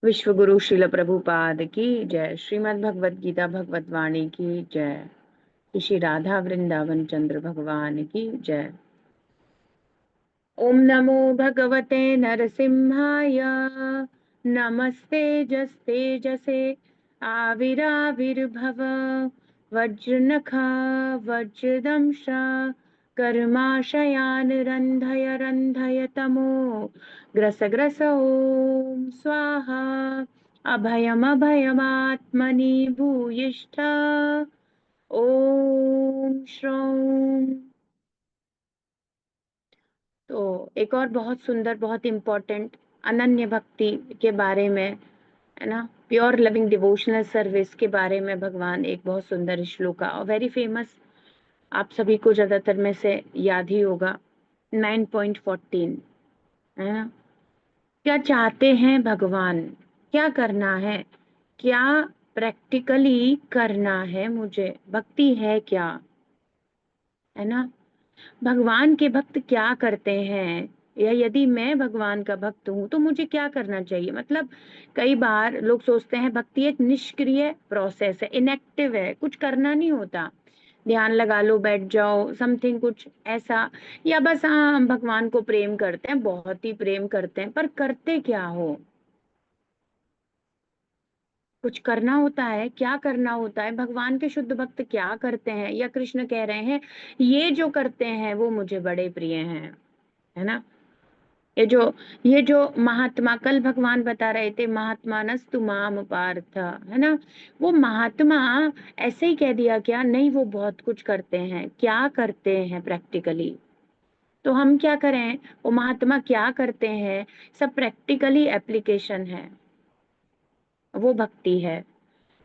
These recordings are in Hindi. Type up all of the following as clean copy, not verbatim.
विश्व गुरु श्रील प्रभुपाद की जय। श्रीमद् भगवत गीता भगवत वाणी की जय। श्री राधा वृंदावन चंद्र भगवान की जय। ओम नमो भगवते नरसिंहाय। नमस्ते जस्ते जसे आविराविर्भव। वज्रनखा वज्रदंश कर्माशयान रंधय रंधय तमो ग्रस ग्रस ओम स्वाहा। अभयम अभयमात्मनि भूयिष्ठ ओम श्रौं। तो एक और बहुत सुंदर बहुत इम्पोर्टेंट अनन्य भक्ति के बारे में, है ना, प्योर लविंग डिवोशनल सर्विस के बारे में भगवान एक बहुत सुंदर श्लोका और वेरी फेमस, आप सभी को ज्यादातर में से याद ही होगा, 9.14, है ना। क्या चाहते हैं भगवान, क्या करना है, क्या प्रैक्टिकली करना है, मुझे भक्ति है क्या, है ना। भगवान के भक्त क्या करते हैं, या यदि मैं भगवान का भक्त हूं तो मुझे क्या करना चाहिए। मतलब कई बार लोग सोचते हैं भक्ति एक निष्क्रिय प्रोसेस है, इनएक्टिव है, कुछ करना नहीं होता, ध्यान लगा लो बैठ जाओ, समथिंग कुछ ऐसा, या बस हाँ हम भगवान को प्रेम करते हैं, बहुत ही प्रेम करते हैं, पर करते क्या हो। कुछ करना होता है, क्या करना होता है, भगवान के शुद्ध भक्त क्या करते हैं, या कृष्ण कह रहे हैं ये जो करते हैं वो मुझे बड़े प्रिय हैं, है ना। ये जो महात्मा कल भगवान बता रहे थे, महात्मा नस्तु माम पार्थ, है ना। वो महात्मा ऐसे ही कह दिया क्या, नहीं वो बहुत कुछ करते हैं, क्या करते हैं प्रैक्टिकली। तो हम क्या करें, वो महात्मा क्या करते हैं, सब प्रैक्टिकली एप्लीकेशन है, वो भक्ति है।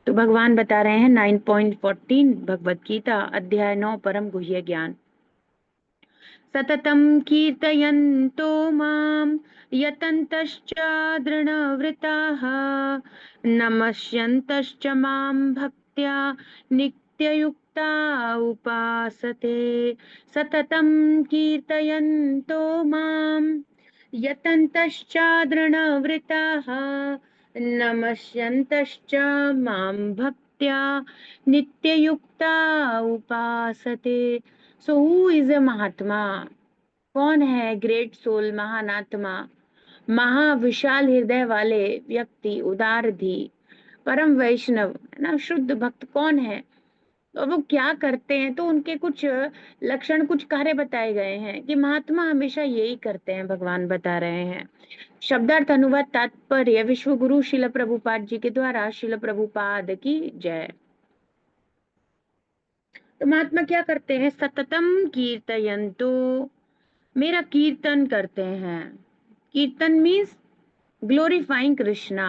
तो भगवान बता रहे हैं 9.14 भगवत गीता अध्याय 9 परम गुह्य ज्ञान। सततं कीर्तयन्तो मां यतन्तश्च दृढव्रताः नमस्यन्तश्च मां भक्त्या नित्ययुक्ता उपासते। सततं कीर्तयन्तो मां यतन्तश्च दृढव्रताः नमस्यन्तश्च मां भक्त्या नित्ययुक्ता उपासते। सो हु इज अ महात्मा, कौन है ग्रेट सोल, महान आत्मा, महाविशाल हृदय वाले व्यक्ति, उदारधी परम वैष्णव, है ना, शुद्ध भक्त कौन है, और वो क्या करते हैं। तो उनके कुछ लक्षण, कुछ कार्य बताए गए हैं कि महात्मा हमेशा यही करते हैं, भगवान बता रहे हैं। शब्दार्थ अनुवाद तात्पर्य विश्व गुरु शिल प्रभुपाद जी के द्वारा। शिल प्रभुपाद की जय। तो महात्मा क्या करते हैं, सततम कीर्तयंतो, मेरा कीर्तन करते हैं। कीर्तन मीन्स ग्लोरीफाइंग कृष्णा,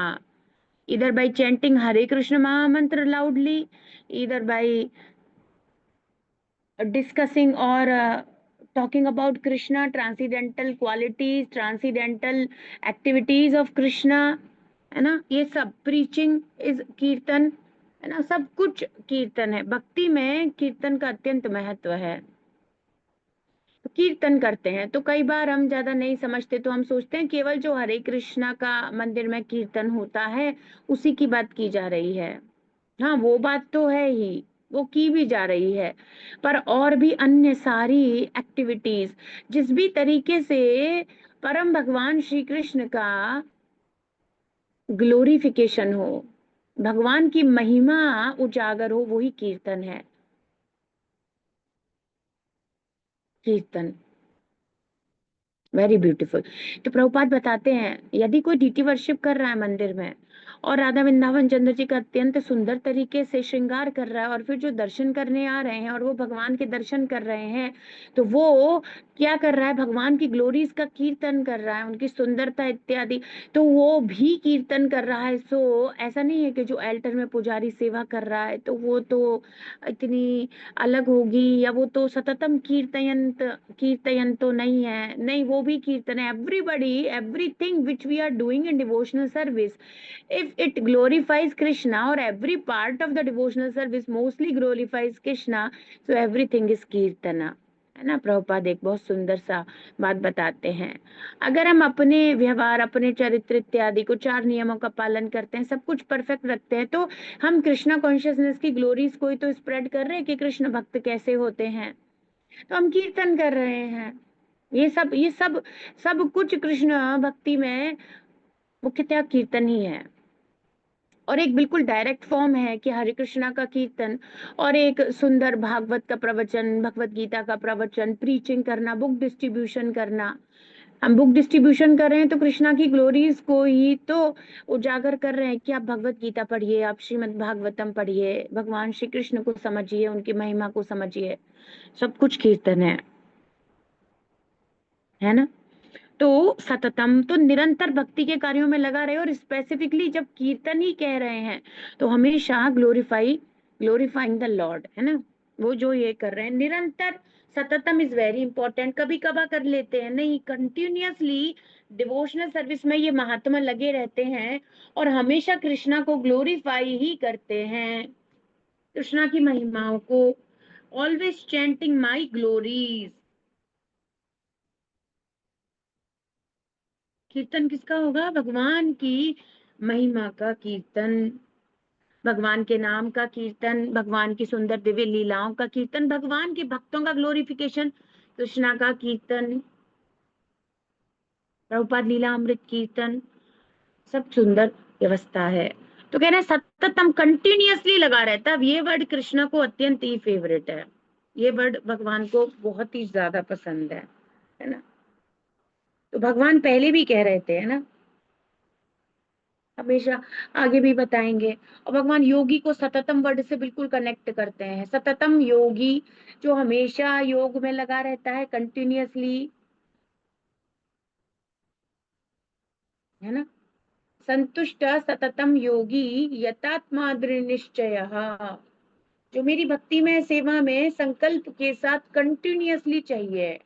इधर बाय चैंटिंग हरे कृष्ण महामंत्र लाउडली, इधर बाय डिस्कसिंग और talking about Krishna, transcendental qualities, transcendental activities of Krishna, है ना, ये सब preaching is कीर्तन, है ना, सब कुछ कीर्तन है। भक्ति में कीर्तन का अत्यंत महत्व है। तो कीर्तन करते हैं, तो कई बार हम ज्यादा नहीं समझते, तो हम सोचते हैं केवल जो हरे कृष्णा का मंदिर में कीर्तन होता है उसी की बात की जा रही है। हाँ वो बात तो है ही, वो की भी जा रही है, पर और भी अन्य सारी एक्टिविटीज, जिस भी तरीके से परम भगवान श्री कृष्ण का ग्लोरिफिकेशन हो, भगवान की महिमा उजागर हो, वही कीर्तन है। कीर्तन वेरी ब्यूटीफुल। तो प्रभुपाद बताते हैं यदि कोई डीटी वर्शिप कर रहा है मंदिर में, और राधा वृंदावन चंद्र जी का अत्यंत सुंदर तरीके से श्रृंगार कर रहा है, और फिर जो दर्शन करने आ रहे हैं और वो भगवान के दर्शन कर रहे हैं, तो वो क्या कर रहा है, भगवान की ग्लोरीज का कीर्तन कर रहा है, उनकी सुंदरता इत्यादि, तो वो भी कीर्तन कर रहा है। सो ऐसा नहीं है कि जो एल्टर में पुजारी सेवा कर रहा है तो वो तो इतनी अलग होगी, या वो तो सततम कीर्तयंत, कीर्तयन तो नहीं है, नहीं वो भी कीर्तन है। Everybody, everything which we are doing in devotional service, if it glorifies Krishna, or every part of the devotional service mostly glorifies Krishna, so everything is kirtana, है ना। प्रभुपाद एक बहुत सुंदर सा बात बताते हैं, अगर हम अपने व्यवहार, अपने चरित्र इत्यादि को 4 नियमों का पालन करते हैं, सब कुछ परफेक्ट रखते हैं, तो हम कृष्णा कॉन्शियसनेस की ग्लोरीज को ही तो स्प्रेड कर रहे हैं कि कृष्ण भक्त कैसे होते हैं। तो हम कीर्तन कर रहे हैं। ये सब सब कुछ कृष्ण भक्ति में मुख्यतः कीर्तन ही है, और एक बिल्कुल डायरेक्ट फॉर्म है कि हरे कृष्णा का कीर्तन, और एक सुंदर भागवत का प्रवचन, भगवत गीता का प्रवचन, प्रीचिंग करना, बुक डिस्ट्रीब्यूशन करना। हम बुक डिस्ट्रीब्यूशन कर रहे हैं तो कृष्णा की ग्लोरीज को ही तो उजागर कर रहे हैं कि आप भगवत गीता पढ़िए, आप श्रीमद् भागवतम पढ़िए, भगवान श्री कृष्ण को समझिए, उनकी महिमा को समझिए। सब कुछ कीर्तन है ना। तो सततम तो निरंतर भक्ति के कार्यों में लगा रहे, और स्पेसिफिकली जब कीर्तन ही कह रहे हैं तो हमेशा ग्लोरीफाइंग द लॉर्ड, है ना। वो जो ये कर रहे हैं निरंतर, सततम इज वेरी इंपॉर्टेंट। कभी कभार कर लेते हैं, नहीं, कंटिन्यूअसली डिवोशनल सर्विस में ये महात्मा लगे रहते हैं और हमेशा कृष्णा को ग्लोरीफाई ही करते हैं, कृष्णा की महिमाओं को, ऑलवेज चैंटिंग माई ग्लोरीज। कीर्तन किसका होगा? भगवान की महिमा का कीर्तन, भगवान के नाम का कीर्तन, भगवान की सुंदर दिव्य लीलाओं का कीर्तन, भगवान के भक्तों का ग्लोरिफिकेशन, कृष्णा का कीर्तन, प्रभुपाद लीला अमृत कीर्तन, सब सुंदर व्यवस्था है। तो कह रहे हैं सततम, कंटिन्यूअसली लगा रहता है। अब ये वर्ड कृष्णा को अत्यंत ही फेवरेट है, ये वर्ड भगवान को बहुत ही ज्यादा पसंद है ना। तो भगवान पहले भी कह रहे थे, है ना, हमेशा, आगे भी बताएंगे। और भगवान योगी को सततम वर्ड से बिल्कुल कनेक्ट करते हैं। सततम योगी, जो हमेशा योग में लगा रहता है, कंटिन्यूअसली, है ना। संतुष्ट सततम योगी यतात्मा दृढ़ निश्चय, जो मेरी भक्ति में, सेवा में संकल्प के साथ कंटिन्यूअसली चाहिए,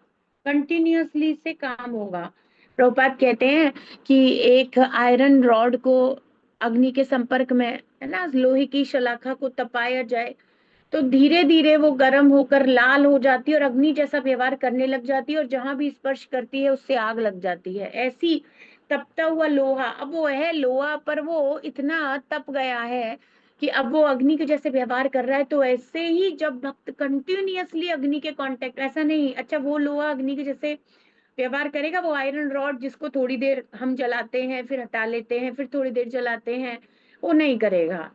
कंटिन्यूअसली से काम होगा। प्रभुपाद कहते हैं कि एक आयरन रॉड को अग्नि के संपर्क में, है ना, लोहे की शलाखा को तपाया जाए तो धीरे धीरे वो गर्म होकर लाल हो जाती है और अग्नि जैसा व्यवहार करने लग जाती है, और जहां भी स्पर्श करती है उससे आग लग जाती है। ऐसी तपता हुआ लोहा, अब वो है लोहा पर वो इतना तप गया है कि अब वो अग्नि के जैसे व्यवहार कर रहा है। तो ऐसे ही जब भक्त कंटिन्यूअसली अग्नि के कांटेक्ट, ऐसा नहीं अच्छा वो लोहा अग्नि के जैसे व्यवहार करेगा, वो आयरन रॉड जिसको थोड़ी देर हम जलाते हैं फिर हटा लेते हैं फिर थोड़ी देर जलाते हैं, वो नहीं करेगा।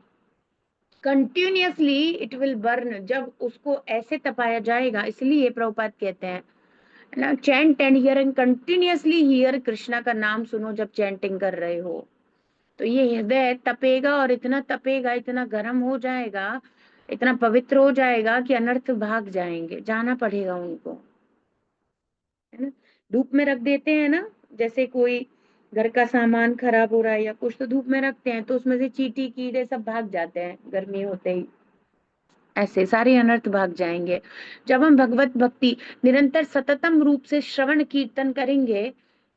कंटिन्यूअसली इट विल बर्न, जब उसको ऐसे तपाया जाएगा। इसलिए प्रभुपाद कहते हैं ना, chant and here, and continuously here, Krishna का नाम सुनो जब चैंटिंग कर रहे हो, तो ये हृदय तपेगा, और इतना तपेगा, इतना गर्म हो जाएगा, इतना पवित्र हो जाएगा कि अनर्थ भाग जाएंगे, जाना पड़ेगा उनको, है ना। धूप में रख देते हैं ना, जैसे कोई घर का सामान खराब हो रहा है या कुछ, तो धूप में रखते हैं तो उसमें से चींटी कीड़े सब भाग जाते हैं गर्मी होते ही, ऐसे सारे अनर्थ भाग जाएंगे। जब हम भगवत भक्ति निरंतर सततम रूप से श्रवण कीर्तन करेंगे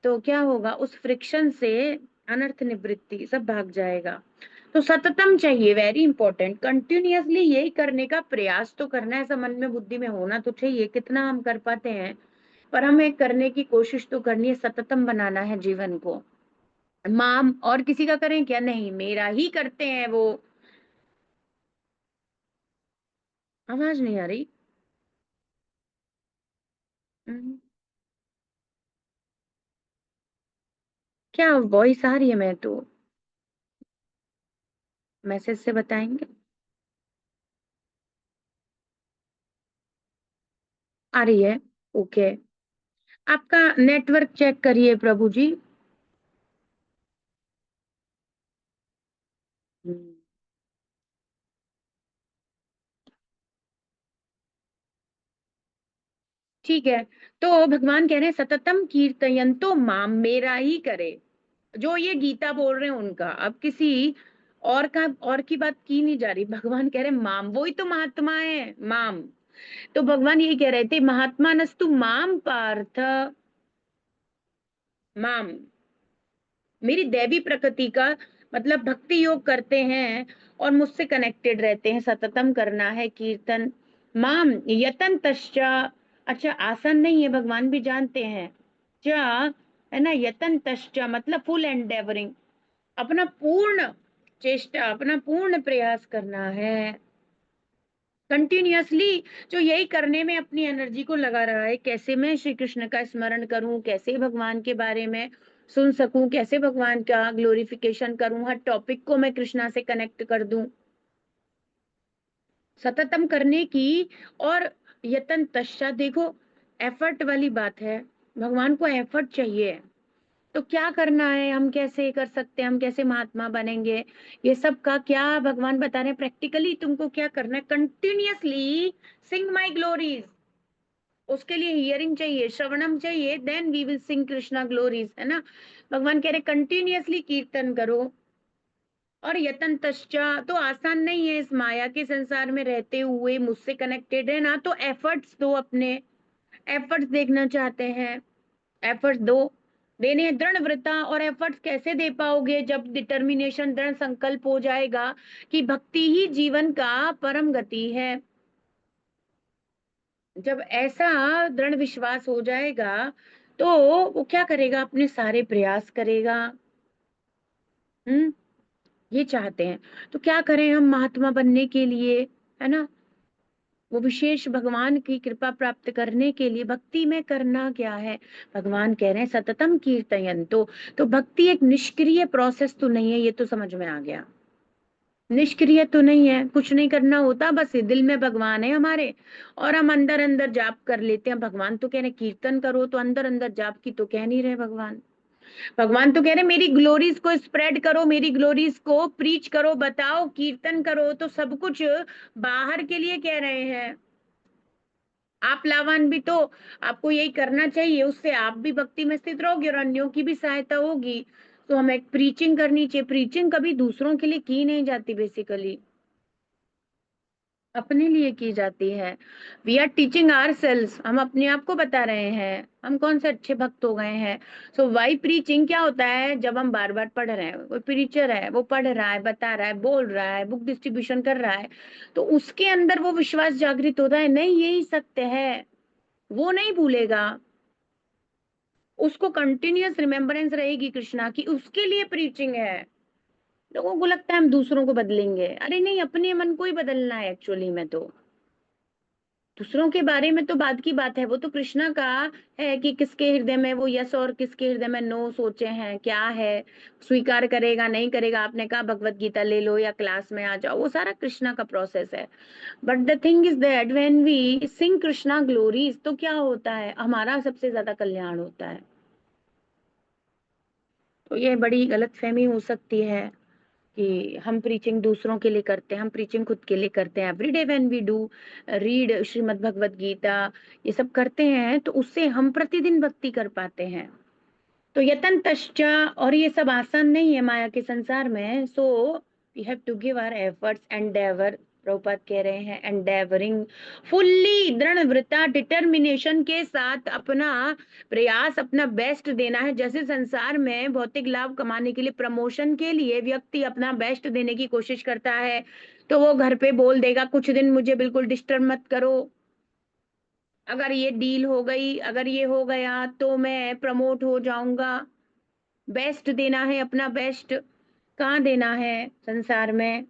तो क्या होगा, उस फ्रिक्शन से अनर्थ निवृत्ति सब भाग जाएगा। तो सततम चाहिए, वेरी इंपॉर्टेंट, कंटिन्यूअसली यही करने का प्रयास तो करना है, ऐसा मन में बुद्धि में होना तो चाहिए। कितना हम कर पाते हैं, पर हमें करने की कोशिश तो करनी है, सततम बनाना है जीवन को। माम और किसी का करें क्या? नहीं, मेरा ही करते हैं वो। आवाज नहीं आ रही? हम्म, क्या वॉइस आ रही है? मैं तो मैसेज से बताएंगे। आ रही है? ओके। आपका नेटवर्क चेक करिए प्रभु जी। हम्म, ठीक है। तो भगवान कह रहे हैं सततम कीर्तयंतो माम, मेरा ही करे, जो ये गीता बोल रहे हैं उनका, अब किसी और का, और की बात की नहीं जा रही। भगवान कह रहे हैं माम, वो ही तो महात्मा है माम। तो भगवान यही कह रहे थे, महात्मा नस्तु माम पार्थ, माम, मेरी दैवी प्रकृति का मतलब भक्ति योग करते हैं और मुझसे कनेक्टेड रहते हैं, सततम करना है कीर्तन। माम यतन तश्चा अच्छा, आसान नहीं है, भगवान भी जानते हैं। क्या है ना, यतन तश्चा मतलब फुल एंडेवरिंग, अपना पूर्ण चेष्टा, अपना पूर्ण प्रयास करना है कंटिन्यूअसली। जो यही करने में अपनी एनर्जी को लगा रहा है, कैसे मैं श्री कृष्ण का स्मरण करूं, कैसे भगवान के बारे में सुन सकूं, कैसे भगवान का ग्लोरिफिकेशन करूं, हर टॉपिक को मैं कृष्णा से कनेक्ट कर दूं, सततम करने की। और यतन तश्चात, देखो एफर्ट वाली बात है, भगवान को एफर्ट चाहिए। तो क्या करना है, हम कैसे कर सकते हैं, हम कैसे महात्मा बनेंगे, ये सब का क्या भगवान बता रहे हैं प्रैक्टिकली तुमको क्या करना है। कंटिन्यूअसली सिंग माई ग्लोरीज, उसके लिए हियरिंग चाहिए, श्रवणम चाहिए, then we will sing Krishna glories, है ना। भगवान कह रहे कंटिन्यूअसली कीर्तन करो। और यतन तश्चा, तो आसान नहीं है इस माया के संसार में रहते हुए मुझसे कनेक्टेड है ना, तो एफर्ट्स दो अपने। एफर्ट्स देखना चाहते हैं, एफर्ट्स दो, देने हैं दृढ़ व्रता। और एफर्ट्स कैसे दे पाओगे, जब डिटर्मिनेशन दृढ़ संकल्प हो जाएगा कि भक्ति ही जीवन का परम गति है। जब ऐसा दृढ़ विश्वास हो जाएगा तो वो क्या करेगा, अपने सारे प्रयास करेगा। हम्म, ये चाहते हैं। तो क्या करें हम महात्मा बनने के लिए, है ना, वो विशेष भगवान की कृपा प्राप्त करने के लिए भक्ति में करना क्या है। भगवान कह रहे हैं सततम कीर्तयन। तो भक्ति एक निष्क्रिय प्रोसेस तो नहीं है, ये तो समझ में आ गया। निष्क्रिय तो नहीं है, कुछ नहीं करना होता, बस दिल में भगवान है हमारे और हम अंदर अंदर जाप कर लेते हैं। भगवान तो कह रहे कीर्तन करो, तो अंदर अंदर जाप की तो कह नहीं रहे भगवान। भगवान तो कह रहे मेरी ग्लोरीज को स्प्रेड करो, मेरी ग्लोरीज को प्रीच करो, बताओ, कीर्तन करो। तो सब कुछ बाहर के लिए कह रहे हैं। आप लावान भी तो, आपको यही करना चाहिए, उससे आप भी भक्ति में स्थित रहोगे और अन्यों की भी सहायता होगी। तो हमें प्रीचिंग करनी चाहिए। प्रीचिंग कभी दूसरों के लिए की नहीं जाती, बेसिकली अपने लिए की जाती है। We are teaching our selves, हम अपने आप को बता रहे हैं हम कौन से अच्छे भक्त हो गए हैं। सो वाई प्रीचिंग क्या होता है, जब हम बार बार पढ़ रहे हैं, कोई प्रीचर है वो पढ़ रहा है, बता रहा है, बोल रहा है, बुक डिस्ट्रीब्यूशन कर रहा है, तो उसके अंदर वो विश्वास जागृत होता है, नहीं यही सत्य है, वो नहीं भूलेगा। उसको कंटिन्यूअस रिमेम्बरेंस रहेगी कृष्णा की, उसके लिए प्रीचिंग है। लोगों को लगता है हम दूसरों को बदलेंगे, अरे नहीं, अपने मन को ही बदलना है एक्चुअली में। तो दूसरों के बारे में तो बाद की बात है, वो तो कृष्णा का है कि किसके हृदय में वो यस और किसके हृदय में नो सोचे हैं, क्या है, स्वीकार करेगा नहीं करेगा। आपने कहा भगवत गीता ले लो या क्लास में आ जाओ, वो सारा कृष्णा का प्रोसेस है। But the thing is that when we sing Krishna glories, तो क्या होता है, हमारा सबसे ज्यादा कल्याण होता है। तो ये बड़ी गलतफहमी हो सकती है कि हम प्रीचिंग दूसरों के लिए करते हैं, हम प्रीचिंग खुद के लिए करते हैं। Every day when we do read Shrimad Bhagavad Gita, ये सब करते हैं, तो उससे हम प्रतिदिन भक्ति कर पाते हैं। तो यतन तश्चा, और ये सब आसान नहीं है माया के संसार में। So we have to give our efforts, endeavour, Prabhupada कह रहे हैं एंडेवरिंग, फुल्ली दृढ़ व्रता, डिटर्मिनेशन के साथ अपना प्रयास, अपना बेस्ट देना है। जैसे संसार में भौतिक लाभ कमाने के लिए, प्रमोशन के लिए व्यक्ति अपना बेस्ट देने की कोशिश करता है, तो वो घर पे बोल देगा कुछ दिन मुझे बिल्कुल डिस्टर्ब मत करो, अगर ये डील हो गई, अगर ये हो गया तो मैं प्रमोट हो जाऊंगा। बेस्ट देना है, अपना बेस्ट कहाँ देना है संसार में।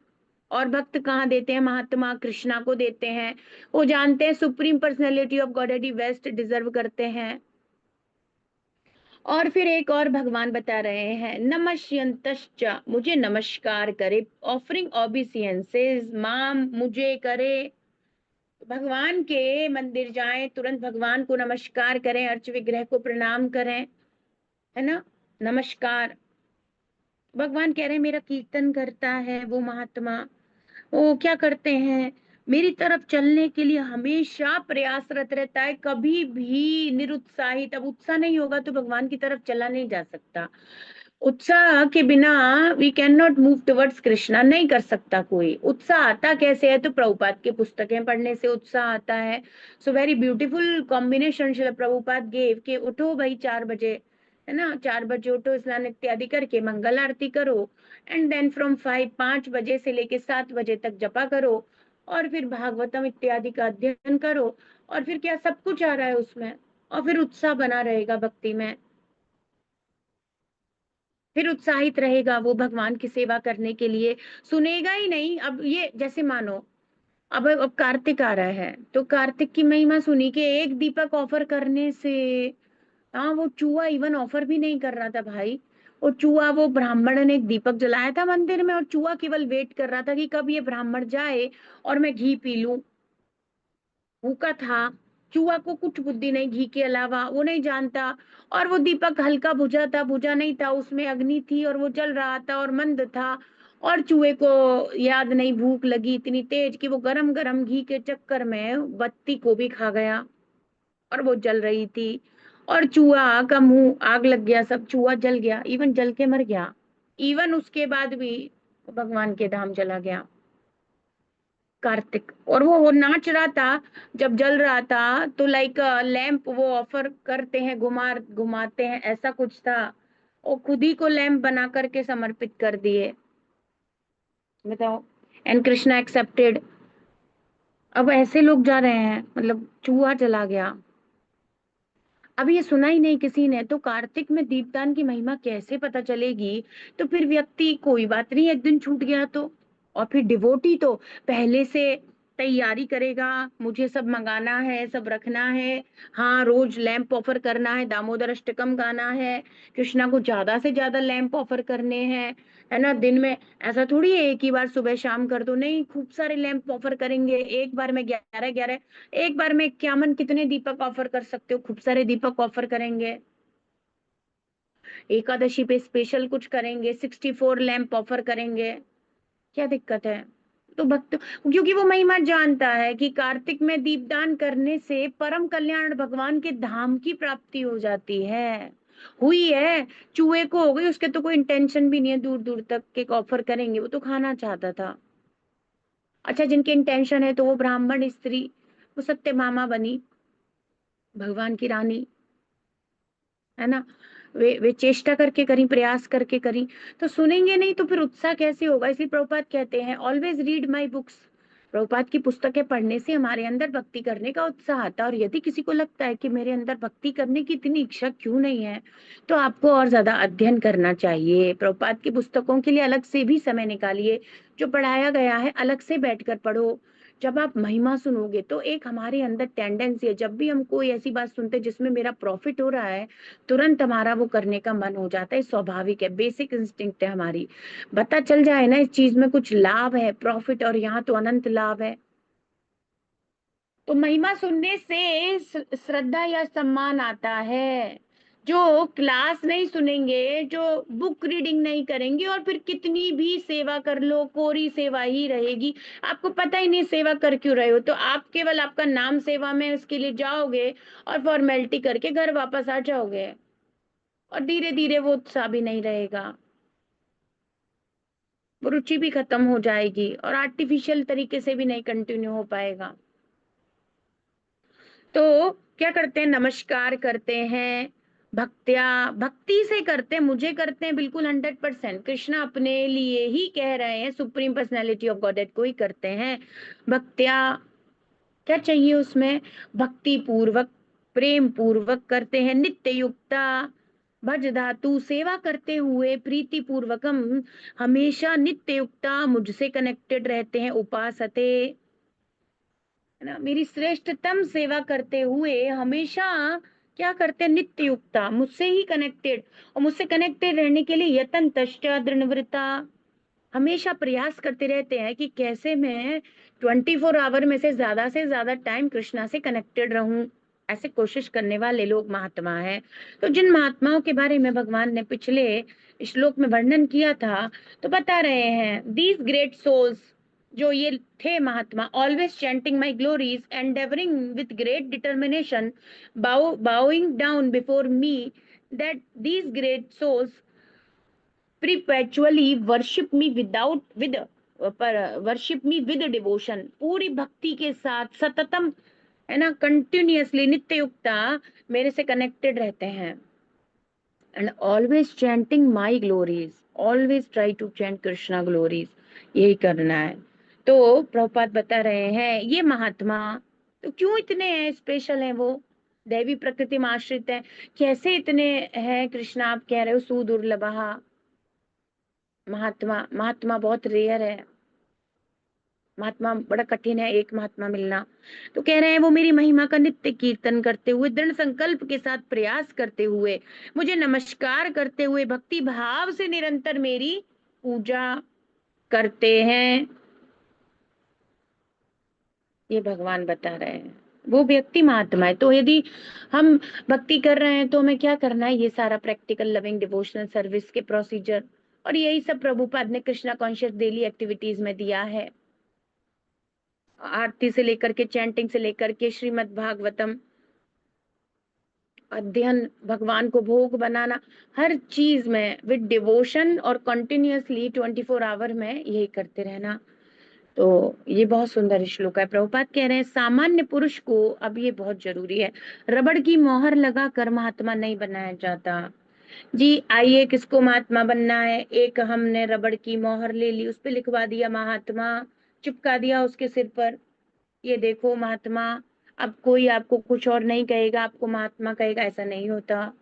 और भक्त कहाँ देते हैं, महात्मा कृष्णा को देते हैं। वो जानते हैं supreme personality of godhead best deserve करते हैं। और फिर एक और भगवान बता रहे हैं, नमस्यंतश्च, मुझे नमस्कार करे, ऑफरिंग ओबिसियंसेस माम, मुझे करे। भगवान के मंदिर जाएं, तुरंत भगवान को नमस्कार करें, अर्च विग्रह को प्रणाम करें, है ना, नमस्कार। भगवान कह रहे हैं मेरा कीर्तन करता है वो महात्मा, वो क्या करते हैं, मेरी तरफ चलने के लिए हमेशा प्रयासरत रहता है, कभी भी निरुत्साहित। अब उत्साह नहीं होगा तो भगवान की तरफ चला नहीं जा सकता। उत्साह के बिना we can not move towards Krishna, नहीं कर सकता कोई। उत्साह आता कैसे है, तो प्रभुपाद की पुस्तकें पढ़ने से उत्साह आता है। So very beautiful combination Srila Prabhupada gave के, उठो भाई 4 बजे, है ना, 4 बजे उठो, स्नान इत्यादि करके मंगल आरती करो, एंड देन फ्रॉम 5 बजे से लेके 7 बजे तक जपा करो, और फिर भागवतम इत्यादि का अध्ययन करो, और फिर क्या सब कुछ आ रहा है उसमें, और फिर उत्साह बना रहेगा भक्ति में, फिर उत्साहित रहेगा वो भगवान की सेवा करने के लिए, सुनेगा ही नहीं। अब ये जैसे मानो, अब कार्तिक आ रहा है, तो कार्तिक की महिमा सुनी के एक दीपक ऑफर करने से, हाँ वो चूहा इवन ऑफर भी नहीं कर रहा था भाई। वो चूहा, वो ब्राह्मण ने एक दीपक जलाया था मंदिर में, और चूहा केवल वेट कर रहा था कि कब ये ब्राह्मण जाए और मैं घी पी लूं। भूखा था। चूहा को कुछ बुद्धि नहीं घी के अलावा, वो नहीं जानता। और वो दीपक हल्का बुझा था, बुझा नहीं था, उसमें अग्नि थी और वो जल रहा था और मंद था। और चूहे को याद नहीं, भूख लगी इतनी तेज कि वो गरम गरम घी के चक्कर में बत्ती को भी खा गया, और वो जल रही थी। और चूहा का मुंह आग लग गया, सब चूहा जल गया, इवन जल के मर गया। इवन उसके बाद भी भगवान के धाम चला गया कार्तिक। और वो नाच रहा था जब जल रहा था, तो लाइक लैंप वो ऑफर करते हैं, घुमाते हैं, ऐसा कुछ था। वो खुद ही को लैंप बना करके समर्पित कर दिए, बताओ। And Krishna accepted. अब ऐसे लोग जा रहे हैं, मतलब चूहा चला गया। अब ये सुना ही नहीं किसी ने, तो कार्तिक में दीपदान की महिमा कैसे पता चलेगी? तो फिर व्यक्ति, कोई बात नहीं एक दिन छूट गया तो, और फिर डिवोटी तो पहले से तैयारी करेगा, मुझे सब मंगाना है, सब रखना है, हाँ रोज लैंप ऑफर करना है, दामोदर अष्टकम गाना है, कृष्णा को ज्यादा से ज्यादा लैंप ऑफर करने हैं, है ना। दिन में ऐसा थोड़ी है एक ही बार सुबह शाम कर दो, नहीं खूब सारे लैंप ऑफर करेंगे एक बार में, 11 11, एक बार में 51 कितने दीपक ऑफर कर सकते हो, खूब सारे दीपक ऑफर करेंगे। एकादशी पे स्पेशल कुछ करेंगे, 64 लैंप ऑफर करेंगे, क्या दिक्कत है? तो भक्त, क्योंकि वो महिमा जानता है कि कार्तिक में दीपदान करने से परम कल्याण भगवान के धाम की प्राप्ति हो जाती है, हुई है। चूहे को हो गई, उसके तो कोई इंटेंशन भी नहीं है दूर दूर तक के ऑफर करेंगे, वो तो खाना चाहता था। अच्छा जिनके इंटेंशन है, तो वो ब्राह्मण स्त्री, वो सत्यभामा बनी भगवान की रानी, है ना। वे चेष्टा करके करी, प्रयास करके करी, तो सुनेंगे नहीं तो फिर उत्साह कैसे होगा? इसलिए प्रभुपाद कहते हैं always read my books. Prabhupada की पुस्तकें पढ़ने से हमारे अंदर भक्ति करने का उत्साह आता है। और यदि किसी को लगता है कि मेरे अंदर भक्ति करने की इतनी इच्छा क्यों नहीं है, तो आपको और ज्यादा अध्ययन करना चाहिए। प्रभुपाद की पुस्तकों के लिए अलग से भी समय निकालिए, जो पढ़ाया गया है अलग से बैठकर पढ़ो। जब आप महिमा सुनोगे तो एक हमारे अंदर टेंडेंसी है, जब भी हम कोई ऐसी बात सुनते हैं जिसमें मेरा प्रॉफिट हो रहा है, तुरंत हमारा वो करने का मन हो जाता है। स्वाभाविक है, बेसिक इंस्टिंक्ट है हमारी। पता चल जाए ना इस चीज में कुछ लाभ है, प्रॉफिट, और यहाँ तो अनंत लाभ है, तो महिमा सुनने से श्रद्धा या सम्मान आता है। जो क्लास नहीं सुनेंगे, जो बुक रीडिंग नहीं करेंगे, और फिर कितनी भी सेवा कर लो, कोरी सेवा ही रहेगी। आपको पता ही नहीं सेवा कर क्यों रहे हो, तो आप केवल आपका नाम सेवा में उसके लिए जाओगे और फॉर्मेलिटी करके घर वापस आ जाओगे, और धीरे धीरे वो उत्साह भी नहीं रहेगा, वो रुचि भी खत्म हो जाएगी, और आर्टिफिशियल तरीके से भी नहीं कंटिन्यू हो पाएगा। तो क्या करते हैं, नमस्कार करते हैं, भक्त्या, भक्ति से करते हैं, मुझे करते हैं बिल्कुल 100%। कृष्णा अपने लिए ही कह रहे हैं, सुप्रीम पर्सनैलिटी ऑफ गॉडेड को ही करते हैं भक्त्या। क्या चाहिए उसमें? भक्ति पूर्वक, प्रेम पूर्वक करते हैं, नित्य युक्ता, भज धातु, सेवा करते हुए प्रीति पूर्वकम, हमेशा नित्य युक्ता, मुझसे कनेक्टेड रहते हैं, उपासते, है ना, मेरी श्रेष्ठतम सेवा करते हुए हमेशा क्या करते हैं, नित्य युक्ता, मुझसे ही कनेक्टेड। और मुझसे कनेक्टेड रहने के लिए यतन तष्टा दृढ़वृता, हमेशा प्रयास करते रहते हैं कि कैसे मैं 24 आवर में से ज्यादा टाइम कृष्णा से कनेक्टेड रहूं। ऐसे कोशिश करने वाले लोग महात्मा हैं। तो जिन महात्माओं के बारे में भगवान ने पिछले श्लोक में वर्णन किया था, तो बता रहे हैं दीज ग्रेट सोल्स, जो ये थे महात्मा, always chanting my glories, endeavouring with great determination, bowing down before me, that these great souls perpetually worship me without with पर वर्शिप मी विद डिवोशन, पूरी भक्ति के साथ सततम, है ना, कंटिन्यूअसली, नित्य युक्ता मेरे से कनेक्टेड रहते हैं। And always chanting my glories, always try to chant Krishna glories, यही करना है। तो प्रभुपाद बता रहे हैं ये महात्मा, तो क्यों इतने हैं, स्पेशल हैं वो, दैवी प्रकृति में आश्रित हैं, कैसे इतने हैं कृष्णा आप कह रहे हो सुदुर्लभः। महात्मा, महात्मा बहुत रेयर है, महात्मा बड़ा कठिन है, एक महात्मा मिलना। तो कह रहे हैं वो मेरी महिमा का नित्य कीर्तन करते हुए, दृढ़ संकल्प के साथ प्रयास करते हुए, मुझे नमस्कार करते हुए, भक्ति भाव से निरंतर मेरी पूजा करते हैं। ये भगवान बता रहे हैं, वो व्यक्ति महात्मा है। तो यदि हम भक्ति कर रहे हैं तो हमें क्या करना है, ये सारा प्रैक्टिकल लविंग डिवोशनल सर्विस के प्रोसीजर, और यही सब प्रभुपाद ने कृष्णा कॉन्शियस डेली एक्टिविटीज में दिया है। आरती से लेकर के, चैंटिंग से लेकर के, श्रीमद् भागवतम अध्ययन, भगवान को भोग बनाना, हर चीज में विद डिवोशन और कंटिन्यूअसली 24 आवर में यही करते रहना। तो ये बहुत सुंदर श्लोक है। प्रभुपाद कह रहे हैं सामान्य पुरुष को, अब ये बहुत जरूरी है, रबड़ की मोहर लगा कर महात्मा नहीं बनाया जाता। जी आइए, किसको महात्मा बनना है, एक हमने रबड़ की मोहर ले ली, उस पे लिखवा दिया महात्मा, चिपका दिया उसके सिर पर, ये देखो महात्मा। अब कोई आपको कुछ और नहीं कहेगा, आपको महात्मा कहेगा, ऐसा नहीं होता।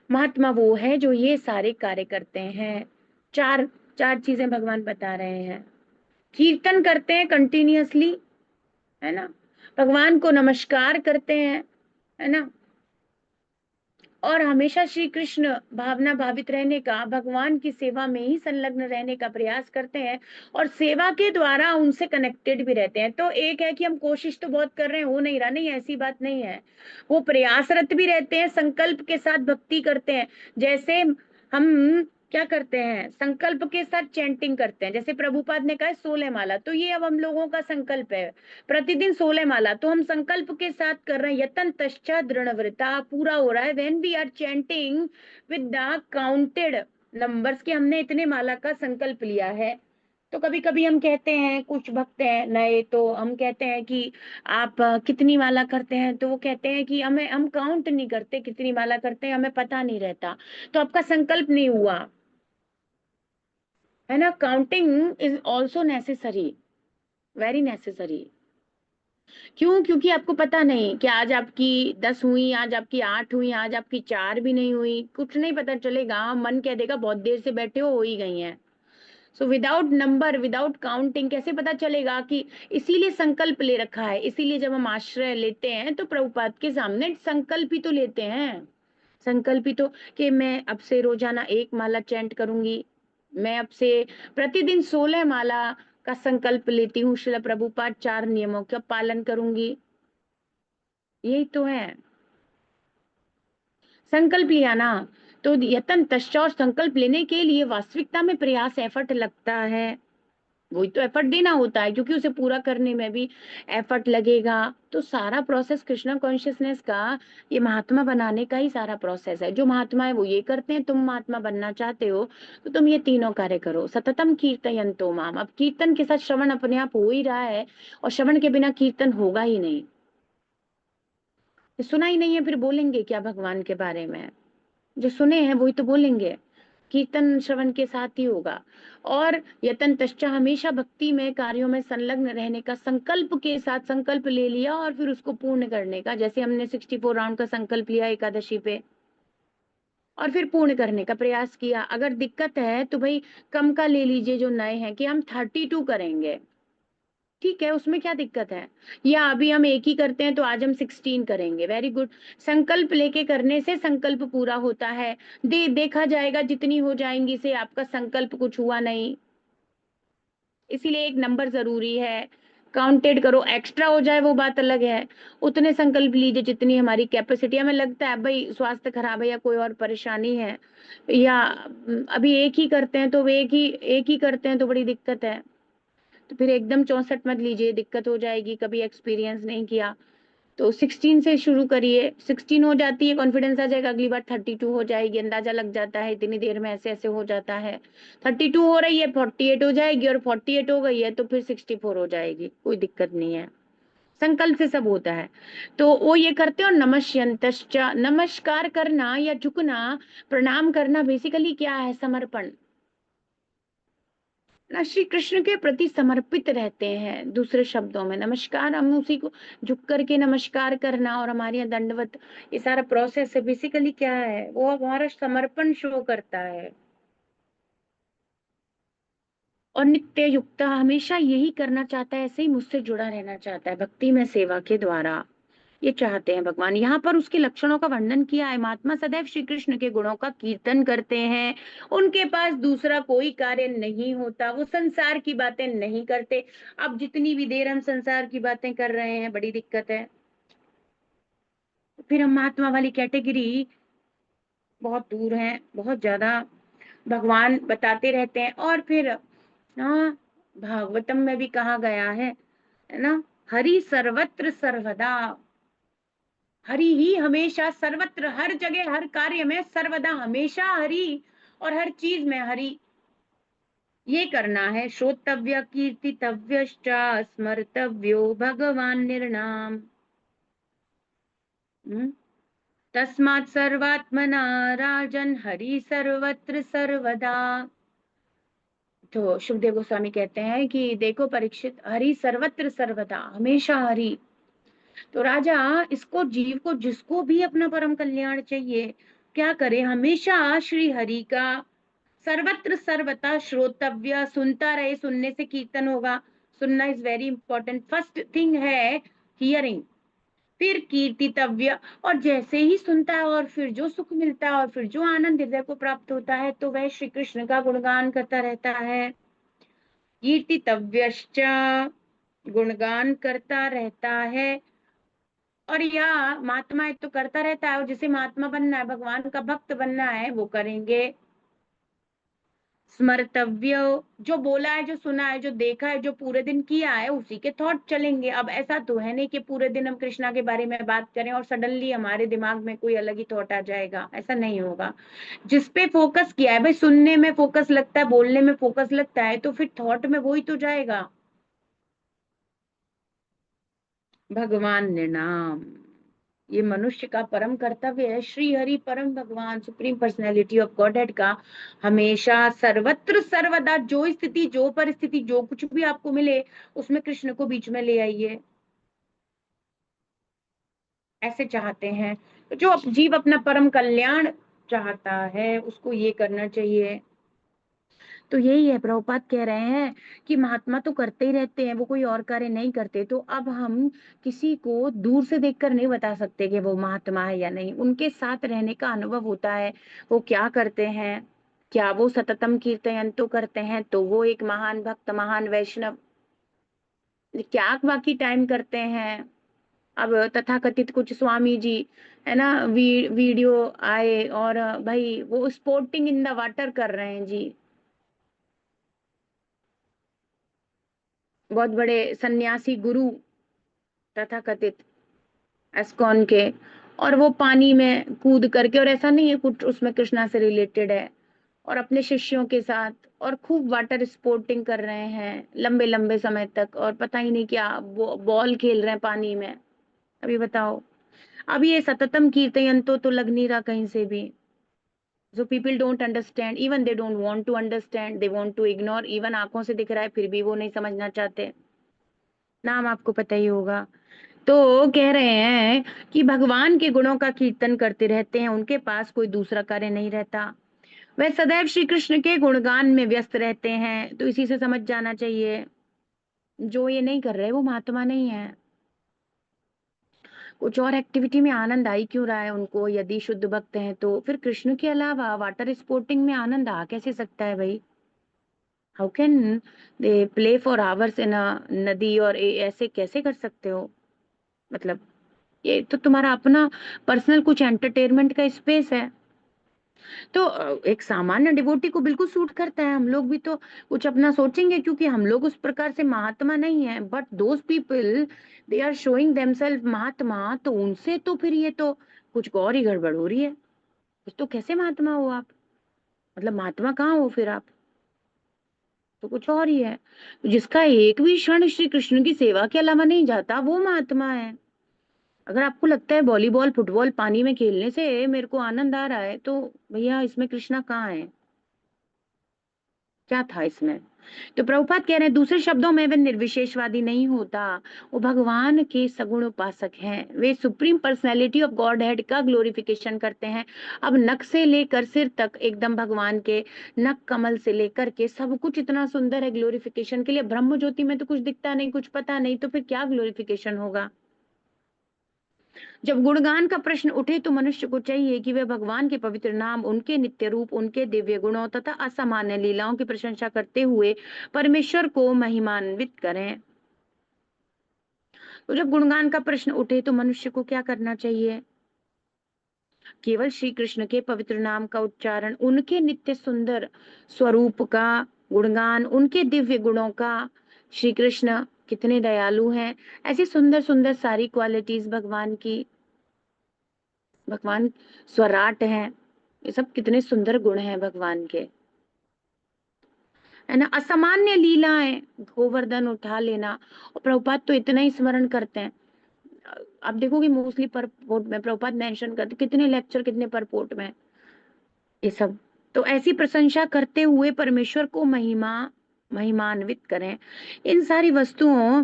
महात्मा वो है जो ये सारे कार्य करते हैं। चार चार चीजें भगवान बता रहे हैं। कीर्तन करते हैं कंटिन्यूअसली, है ना, भगवान को नमस्कार करते हैं, है ना, और हमेशा श्री कृष्ण भावना भावित रहने का, भगवान की सेवा में ही संलग्न रहने का प्रयास करते हैं, और सेवा के द्वारा उनसे कनेक्टेड भी रहते हैं। तो एक है कि हम कोशिश तो बहुत कर रहे हैं, हो नहीं रहा, नहीं ऐसी बात नहीं है, वो प्रयासरत भी रहते हैं, संकल्प के साथ भक्ति करते हैं। जैसे हम क्या करते हैं, संकल्प के साथ चैंटिंग करते हैं, जैसे प्रभुपाद ने कहा 16 माला, तो ये अब हम लोगों का संकल्प है, प्रतिदिन 16 माला, तो हम संकल्प के साथ कर रहे हैं। यतन तश्चा दृढ़व्रता पूरा हो रहा है when we are chanting with the counted numbers, के हमने इतने माला का संकल्प लिया है। तो कभी कभी हम कहते हैं, कुछ भक्त हैं नए, तो हम कहते हैं कि आप कितनी माला करते हैं, तो वो कहते हैं कि हम काउंट नहीं करते कितनी माला करते हैं, हमें पता नहीं रहता। तो आपका संकल्प नहीं हुआ, है ना। Counting is also necessary, very necessary. क्यों? क्योंकि आपको पता नहीं कि आज आपकी 10 हुई, आज आपकी 8 हुई, आज आपकी 4 भी नहीं हुई, कुछ नहीं पता चलेगा, मन कह देगा बहुत देर से बैठे हो ही गई हैं। So without number, without counting कैसे पता चलेगा कि, इसीलिए संकल्प ले रखा है। इसीलिए जब हम आश्रय लेते हैं तो प्रभुपाद के सामने संकल्प ही तो लेते हैं, संकल्प ही तो, कि मैं अब से रोजाना 1 माला चैंट करूंगी, मैं अब से प्रतिदिन 16 माला का संकल्प लेती हूँ, श्रील प्रभुपाद 4 नियमों का पालन करूंगी, यही तो है संकल्प लिया ना। तो यतन तश्चा, संकल्प लेने के लिए वास्तविकता में प्रयास, एफर्ट लगता है, वही तो एफर्ट देना होता है, क्योंकि उसे पूरा करने में भी एफर्ट लगेगा। तो सारा प्रोसेस कृष्णा कॉन्शियसनेस का, ये महात्मा बनाने का ही सारा प्रोसेस है। जो महात्मा है वो ये करते हैं, तुम महात्मा बनना चाहते हो तो तुम ये तीनों कार्य करो। सततम कीर्तयन्तो माम, अब कीर्तन के साथ श्रवण अपने आप हो ही रहा है, और श्रवण के बिना कीर्तन होगा ही नहीं। सुना ही नहीं है फिर बोलेंगे क्या भगवान के बारे में? जो सुने हैं वही तो बोलेंगे। कीर्तन श्रवण के साथ ही होगा। और यतन तश्चा, हमेशा भक्ति में, कार्यों में संलग्न रहने का, संकल्प के साथ संकल्प ले लिया और फिर उसको पूर्ण करने का। जैसे हमने 64 राउंड का संकल्प लिया एकादशी पे, और फिर पूर्ण करने का प्रयास किया। अगर दिक्कत है तो भाई कम का ले लीजिए, जो नए हैं, कि हम 32 करेंगे, ठीक है, उसमें क्या दिक्कत है। या अभी हम एक ही करते हैं तो आज हम 16 करेंगे, वेरी गुड। संकल्प लेके करने से संकल्प पूरा होता है। देखा जाएगा जितनी हो जाएंगी से आपका संकल्प कुछ हुआ नहीं, इसीलिए एक नंबर जरूरी है। काउंटेड करो, एक्स्ट्रा हो जाए वो बात अलग है। उतने संकल्प लीजिए जितनी हमारी कैपेसिटी। हमें लगता है भाई स्वास्थ्य खराब है या कोई और परेशानी है, या अभी एक ही करते हैं तो एक ही करते हैं तो बड़ी दिक्कत है, तो फिर एकदम 64 मत लीजिए, दिक्कत हो जाएगी, कभी एक्सपीरियंस नहीं किया। तो 16 से शुरू करिए, 16 हो जाती है कॉन्फिडेंस आ जाएगा, अगली बार 32 हो जाएगी, अंदाजा लग जाता है इतनी देर में ऐसे ऐसे हो जाता है। 32 हो रही है, 48 हो जाएगी, और 48 हो गई है तो फिर 64 हो जाएगी, कोई दिक्कत नहीं है। संकल्प से सब होता है। तो वो ये करते हैं। और नमस्यन्तश्च, नमस्कार करना या झुकना, प्रणाम करना बेसिकली क्या है, समर्पण। ना, श्री कृष्ण के प्रति समर्पित रहते हैं। दूसरे शब्दों में नमस्कार, हम उसी को झुक करके नमस्कार करना और हमारे यहाँ दंडवत, ये सारा प्रोसेस है। बेसिकली क्या है, वो हमारा समर्पण शो करता है। और नित्य युक्त हमेशा यही करना चाहता है, ऐसे ही मुझसे जुड़ा रहना चाहता है भक्ति में, सेवा के द्वारा। ये चाहते हैं भगवान। यहाँ पर उसके लक्षणों का वर्णन किया है। महात्मा सदैव श्री कृष्ण के गुणों का कीर्तन करते हैं। उनके पास दूसरा कोई कार्य नहीं होता, वो संसार की बातें नहीं करते। अब जितनी भी देर हम संसार की बातें कर रहे हैं, बड़ी दिक्कत है। फिर हम महात्मा वाली कैटेगरी बहुत दूर है, बहुत ज्यादा। भगवान बताते रहते हैं। और फिर हाँ, भागवतम में भी कहा गया है ना, हरि सर्वत्र सर्वदा। हरि ही हमेशा, सर्वत्र, हर जगह, हर कार्य में, सर्वदा, हमेशा हरि। और हर चीज में हरि। ये करना है। श्रोतव्य कीर्तितव्यश्च स्मर्तव्यो भगवान निर्नाम। तस्मात् सर्वात्मना राजन हरि सर्वत्र सर्वदा। तो सुखदेव गोस्वामी कहते हैं कि देखो परीक्षित, हरि सर्वत्र सर्वदा, हमेशा हरि। तो राजा, इसको, जीव को, जिसको भी अपना परम कल्याण चाहिए, क्या करे, हमेशा श्री हरि का सर्वत्र सर्वथा श्रोतव्य, सुनता रहे। सुनने से कीर्तन होगा। सुनना is very important. First thing है हियरिंग। फिर कीर्तितव्य, और जैसे ही सुनता है और फिर जो सुख मिलता है और फिर जो आनंद हृदय को प्राप्त होता है, तो वह श्री कृष्ण का गुणगान करता रहता है। कीर्तितव्यश्च, गुणगान करता रहता है। और यह महात्मा तो करता रहता है, और जिसे महात्मा बनना है, भगवान का भक्त बनना है, वो करेंगे। स्मर्तव्य, जो बोला है, जो सुना है, जो देखा है, जो पूरे दिन किया है, उसी के थॉट चलेंगे। अब ऐसा तो है नहीं कि पूरे दिन हम कृष्णा के बारे में बात करें और सडनली हमारे दिमाग में कोई अलग ही थॉट आ जाएगा, ऐसा नहीं होगा। जिस पे फोकस किया है भाई, सुनने में फोकस लगता है, बोलने में फोकस लगता है, तो फिर थॉट में वही तो जाएगा। भगवान निर्नाम, ये मनुष्य का परम कर्तव्य है। श्री हरि परम भगवान, सुप्रीम पर्सनैलिटी ऑफ गॉडहेड का हमेशा सर्वत्र सर्वदा, जो स्थिति, जो परिस्थिति, जो कुछ भी आपको मिले, उसमें कृष्ण को बीच में ले आइए। ऐसे चाहते हैं। तो जो जीव अपना परम कल्याण चाहता है, उसको ये करना चाहिए। तो यही है, प्रभुपाद कह रहे हैं कि महात्मा तो करते ही रहते हैं, वो कोई और कार्य नहीं करते। तो अब हम किसी को दूर से देखकर नहीं बता सकते कि वो महात्मा है या नहीं। उनके साथ रहने का अनुभव होता है। वो क्या करते हैं, क्या वो सततम कीर्तन तो करते हैं, तो वो एक महान भक्त, महान वैष्णव। क्या बाकी टाइम करते हैं। अब तथाकथित कुछ स्वामी जी, है ना, वीडियो आए और भाई वो स्पोर्टिंग इन द वाटर कर रहे हैं जी। बहुत बड़े सन्यासी गुरु तथाकथित एस्कॉन के, और वो पानी में कूद करके, और ऐसा नहीं है कुछ उसमें कृष्णा से रिलेटेड है, और अपने शिष्यों के साथ और खूब वाटर स्पोर्टिंग कर रहे हैं लंबे लंबे समय तक, और पता ही नहीं क्या वो बॉल खेल रहे हैं पानी में। अभी बताओ। अब ये सततम कीर्तन तो लग नहीं रहा कहीं से भी। So people don't understand, even they don't want to understand, they want to ignore। even आंखों से दिख रहा है फिर भी वो नहीं समझना चाहते। नाम आपको पता ही होगा। तो कह रहे हैं कि भगवान के गुणों का कीर्तन करते रहते हैं, उनके पास कोई दूसरा कार्य नहीं रहता। वह सदैव श्री कृष्ण के गुणगान में व्यस्त रहते हैं। तो इसी से समझ जाना चाहिए, जो ये नहीं कर रहे वो महात्मा नहीं है। कुछ और एक्टिविटी में आनंद आ ही क्यों रहा है उनको, यदि शुद्ध भक्त हैं तो फिर कृष्ण के अलावा वाटर स्पोर्टिंग में आनंद आ कैसे सकता है भाई। How can they play for hours in a नदी, और ऐसे कैसे कर सकते हो। मतलब ये तो तुम्हारा अपना पर्सनल कुछ एंटरटेनमेंट का स्पेस है। तो एक सामान्य डिवोटी को बिल्कुल सूट करता है। हम लोग भी तो कुछ अपना सोचेंगे, क्योंकि हम लोग उस प्रकार से महात्मा नहीं है। But those people, they are showing themselves महात्मा, तो उनसे तो फिर ये तो कुछ और ही गड़बड़ हो रही है। तो कैसे महात्मा हो आप, मतलब महात्मा कहाँ हो फिर आप, तो कुछ और ही है। तो जिसका एक भी क्षण श्री कृष्ण की सेवा के अलावा नहीं जाता, वो महात्मा है। अगर आपको लगता है वॉलीबॉल फुटबॉल पानी में खेलने से मेरे को आनंद आ रहा है, तो भैया इसमें कृष्णा कहाँ है, क्या था इसमें। तो प्रभुपाद कह रहे हैं दूसरे शब्दों में वे निर्विशेषवादी नहीं होता, वो भगवान के सगुण उपासक हैं, वे supreme personality of godhead का ग्लोरिफिकेशन करते हैं। अब नख से लेकर सिर तक एकदम भगवान के नख कमल से लेकर के सब कुछ इतना सुंदर है ग्लोरिफिकेशन के लिए। ब्रह्म ज्योति में तो कुछ दिखता नहीं, कुछ पता नहीं, तो फिर क्या ग्लोरिफिकेशन होगा। जब गुणगान का प्रश्न उठे तो मनुष्य को चाहिए कि वे भगवान के पवित्र नाम, उनके नित्य रूप, उनके दिव्य गुणों तथा असामान्य लीलाओं की प्रशंसा करते हुए परमेश्वर को महिमान्वित करें। तो जब गुणगान का प्रश्न उठे तो मनुष्य को क्या करना चाहिए? केवल श्री कृष्ण के पवित्र नाम का उच्चारण, उनके नित्य सुंदर स्वरूप का गुणगान, उनके दिव्य गुणों का। श्री कृष्ण कितने दयालु हैं, ऐसी सुंदर सुंदर सारी क्वालिटीज भगवान की। भगवान स्वराट हैं, ये सब कितने सुंदर गुण हैं भगवान के, है ना। असामान्य लीलाएं, गोवर्धन उठा लेना, और प्रभुपाद तो इतना ही स्मरण करते हैं। आप देखोगे मोस्टली परपोर्ट में प्रभुपाद मेंशन करते, कितने लेक्चर कितने परपोर्ट में ये सब। तो ऐसी प्रशंसा करते हुए परमेश्वर को महिमान्वित करें। इन सारी वस्तुओं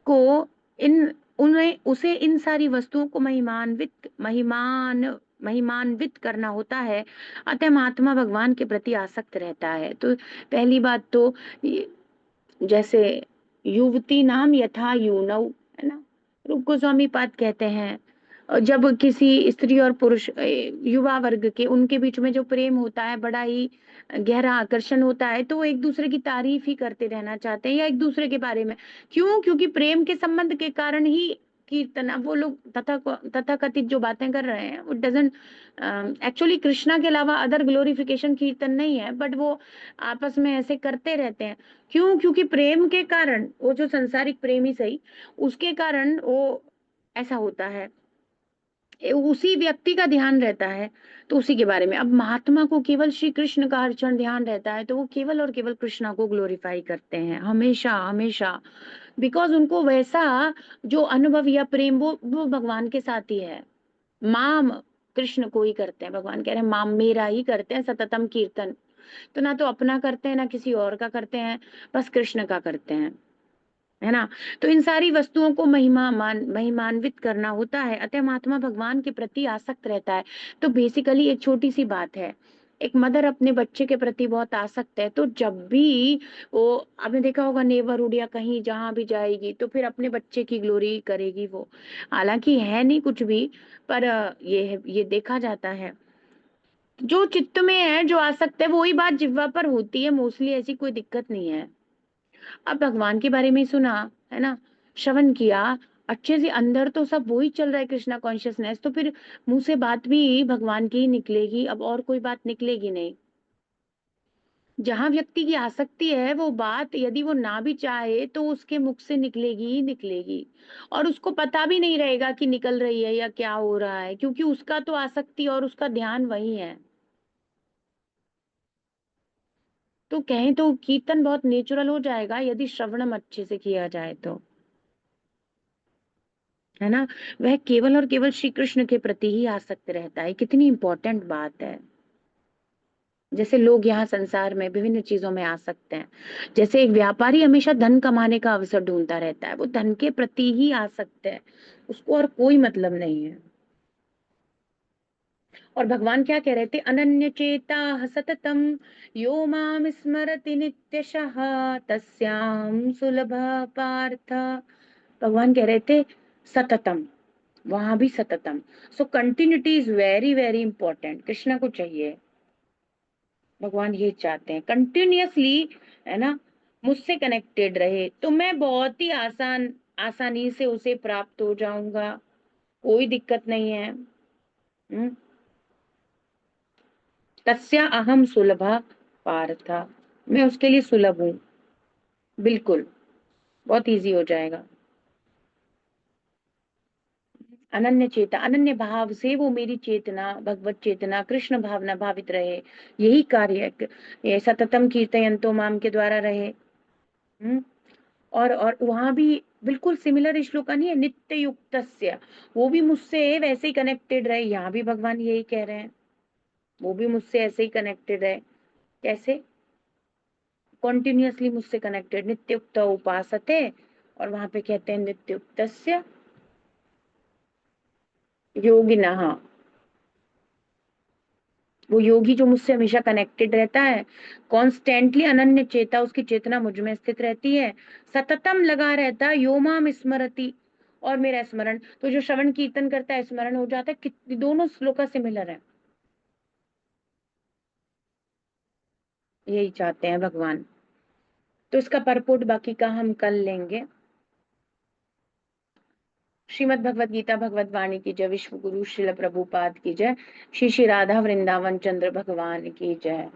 को, इन उन्हें उसे इन सारी वस्तुओं को महिमान्वित करना होता है, अतः महात्मा भगवान के प्रति आसक्त रहता है। तो पहली बात तो जैसे युवती नाम यथा यूनौ, है ना, रूप गोस्वामी पाद कहते हैं, जब किसी स्त्री और पुरुष युवा वर्ग के उनके बीच में जो प्रेम होता है, बड़ा ही गहरा आकर्षण होता है, तो वो एक दूसरे की तारीफ ही करते रहना चाहते हैं या एक दूसरे के बारे में। क्यों? क्योंकि प्रेम के संबंध के कारण ही कीर्तन, अब वो लोग तथा कथित जो बातें कर रहे हैं वो डजंट एक्चुअली कृष्णा के अलावा अदर ग्लोरिफिकेशन कीर्तन नहीं है, बट वो आपस में ऐसे करते रहते हैं। क्यों? क्योंकि प्रेम के कारण, वो जो संसारिक प्रेम ही सही, उसके कारण वो ऐसा होता है, उसी व्यक्ति का ध्यान रहता है, तो उसी के बारे में। अब महात्मा को केवल श्री कृष्ण का हर क्षण ध्यान रहता है, तो वो केवल और केवल कृष्णा को ग्लोरीफाई करते हैं हमेशा हमेशा, बिकॉज उनको वैसा जो अनुभव या प्रेम वो भगवान के साथ ही है। माम कृष्ण को ही करते हैं, भगवान कह रहे हैं माम मेरा ही करते हैं सततम कीर्तन। तो ना तो अपना करते हैं ना किसी और का करते हैं, बस कृष्ण का करते हैं, है ना। तो इन सारी वस्तुओं को महिमान्वित करना होता है, अतः महात्मा भगवान के प्रति आसक्त रहता है। तो बेसिकली एक छोटी सी बात है, एक मदर अपने बच्चे के प्रति बहुत आसक्त है, तो जब भी वो, आपने देखा होगा नेबरहुड या कहीं जहां भी जाएगी तो फिर अपने बच्चे की ग्लोरी करेगी वो। हालांकि है नहीं कुछ भी, पर ये देखा जाता है, जो चित्त में है जो आसक्त है वही बात जिह्वा पर होती है मोस्टली, ऐसी कोई दिक्कत नहीं है। अब भगवान के बारे में सुना, है ना, श्रवण किया, अच्छे से अंदर तो सब वही चल रहा है कृष्णा कॉन्शियसनेस, तो फिर मुंह से बात भी भगवान की ही निकलेगी, अब और कोई बात निकलेगी नहीं। जहां व्यक्ति की आसक्ति है वो बात यदि वो ना भी चाहे तो उसके मुख से निकलेगी ही निकलेगी, और उसको पता भी नहीं रहेगा कि निकल रही है या क्या हो रहा है, क्योंकि उसका तो आसक्ति और उसका ध्यान वही है। तो कहें तो कीर्तन बहुत नेचुरल हो जाएगा यदि श्रवणम अच्छे से किया जाए तो, है ना। वह केवल और केवल श्री कृष्ण के प्रति ही आसक्त रहता है, कितनी इंपॉर्टेंट बात है। जैसे लोग यहाँ संसार में विभिन्न चीजों में आसक्त हैं, जैसे एक व्यापारी हमेशा धन कमाने का अवसर ढूंढता रहता है, वो धन के प्रति ही आसक्त है, उसको और कोई मतलब नहीं है। और भगवान क्या कह रहे थे, अनन्य चेता सततम यो माम स्मरति नित्यशः तस्याम सुलभ पार्थ। भगवान कह रहे थे सततम, वहां भी सततम। So continuity is very very important, Krishna को चाहिए, भगवान ये चाहते हैं कंटिन्यूअसली, है ना, मुझसे कनेक्टेड रहे, तो मैं बहुत ही आसानी से उसे प्राप्त हो जाऊंगा, कोई दिक्कत नहीं है। तस्या अहम सुलभा पार्थ, मैं उसके लिए सुलभ हूँ, बिल्कुल बहुत इजी हो जाएगा। अनन्य चेता, अनन्य भाव से वो मेरी चेतना, भगवत चेतना, कृष्ण भावना भावित रहे, यही कार्य ये सततम कीर्तयन्तो माम के द्वारा रहे। हम्म। और वहां भी बिल्कुल सिमिलर श्लोका नहीं है, नित्य युक्तस्य, वो भी मुझसे वैसे ही कनेक्टेड रहे, यहाँ भी भगवान यही कह रहे हैं, वो भी मुझसे ऐसे ही कनेक्टेड है। कैसे? कॉन्टिन्यूअसली मुझसे कनेक्टेड, नित्युक्त उपासते, और वहां पे कहते हैं नित्युक्तस्य योगिनः, वो योगी जो मुझसे हमेशा कनेक्टेड रहता है, कॉन्स्टेंटली अनन्य चेता, उसकी चेतना मुझ में स्थित रहती है, सततम लगा रहता है, यो माम स्मरति, और मेरा स्मरण, तो जो श्रवण कीर्तन करता है स्मरण हो जाता है। दोनों श्लोका सिमिलर है, यही चाहते हैं भगवान। तो इसका परपोट बाकी का हम कल लेंगे। श्रीमद् भगवत गीता भगवत वाणी की जय। विश्व गुरु श्रील प्रभुपाद की जय। श्री श्री राधा वृंदावन चंद्र भगवान की जय।